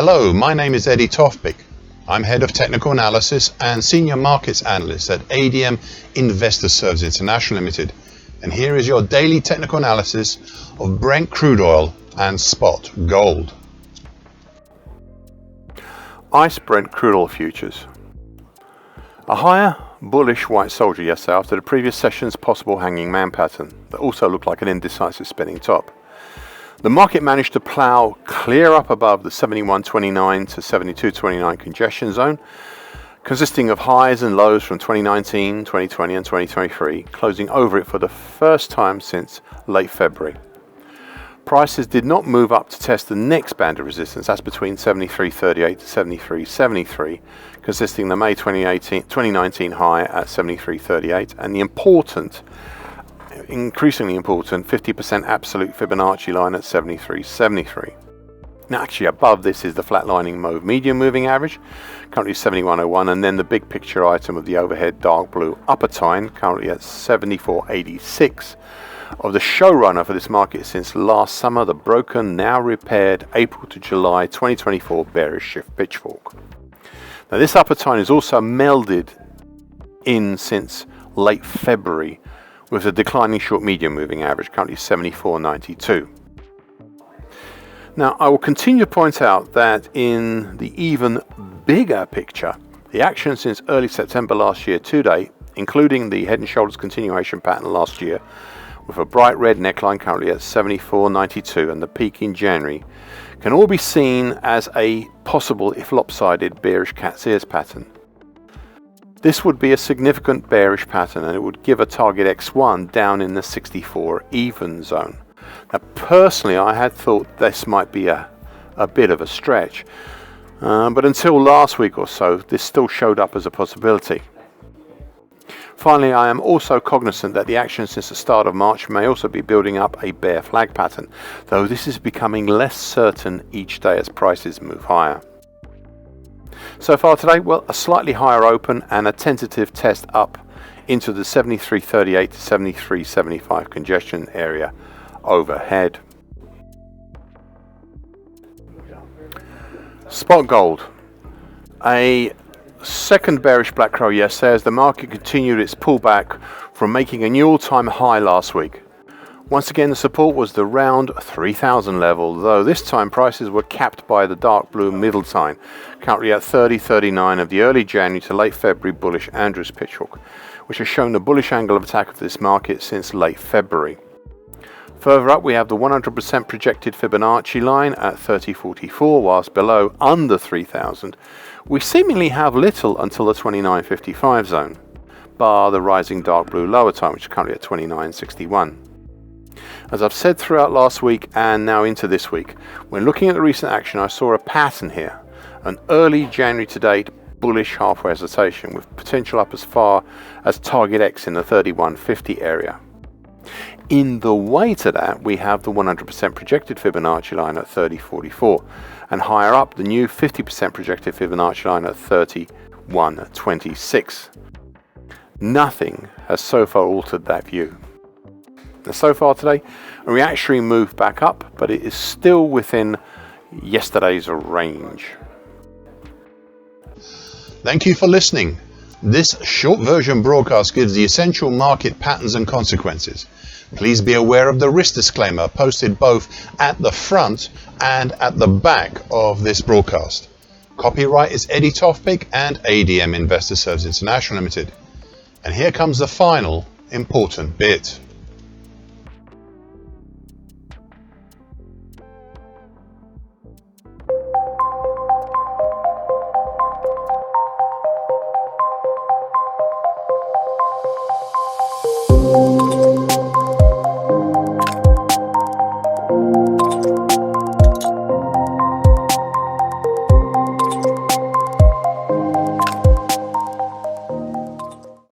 Hello, my name is Eddie Tofpik. I'm Head of Technical Analysis and Senior Markets Analyst at ADM Investor Services International Limited. And here is your daily technical analysis of Brent crude oil and spot gold. ICE Brent crude oil futures. A higher bullish white soldier yesterday after the previous session's possible hanging man pattern that also looked like an indecisive spinning top. The market managed to plough clear up above the 71.29 to 72.29 congestion zone, consisting of highs and lows from 2019, 2020 and 2023, closing over it for the first time since late February. Prices did not move up to test the next band of resistance, that's between 73.38 to 73.73, consisting of the May 2019 high at 73.38 and the increasingly important 50% absolute Fibonacci line at 73.73. Now actually above this is the flatlining mauve medium moving average, currently 71.01, and then the big picture item of the overhead dark blue upper time, currently at 74.86. Of the showrunner for this market since last summer, the broken, now repaired April to July 2024 bearish shift pitchfork. Now this upper time is also melded in since late February with a declining short medium moving average, currently 74.92. Now I will continue to point out that in the even bigger picture, the action since early September last year to date, including the head and shoulders continuation pattern last year, with a bright red neckline currently at 74.92 and the peak in January, can all be seen as a possible, if lopsided, bearish cat's ears pattern. This would be a significant bearish pattern and it would give a target X1 down in the 64 even zone. Now personally I had thought this might be a bit of a stretch, but until last week or so this still showed up as a possibility. Finally, I am also cognizant that the action since the start of March may also be building up a bear flag pattern, though this is becoming less certain each day as prices move higher. So far today, well, a slightly higher open and a tentative test up into the 73.38 to 73.75 congestion area overhead. Spot gold. A second bearish black crow yesterday as the market continued its pullback from making a new all-time high last week. Once again the support was the round 3000 level, though this time prices were capped by the dark blue middle time, currently at 30.39 of the early January to late February bullish Andrews pitchfork, which has shown the bullish angle of attack of this market since late February. Further up we have the 100% projected Fibonacci line at 30.44, whilst below, under 3000, we seemingly have little until the 29.55 zone, bar the rising dark blue lower time, which is currently at 29.61. As I've said throughout last week and now into this week, when looking at the recent action I saw a pattern here, an early January to date bullish halfway hesitation with potential up as far as target X in the 31.50 area. In the way to that we have the 100% projected Fibonacci line at 30.44 and higher up the new 50% projected Fibonacci line at 31.26. Nothing has so far altered that view. Now, so far today a reactionary move back up, but it is still within yesterday's range. Thank you for listening. This short version broadcast gives the essential market patterns and consequences. Please be aware of the risk disclaimer posted both at the front and at the back of this broadcast. Copyright is Eddie Tofpik and ADM Investor Services International Limited. And here comes the final important bit.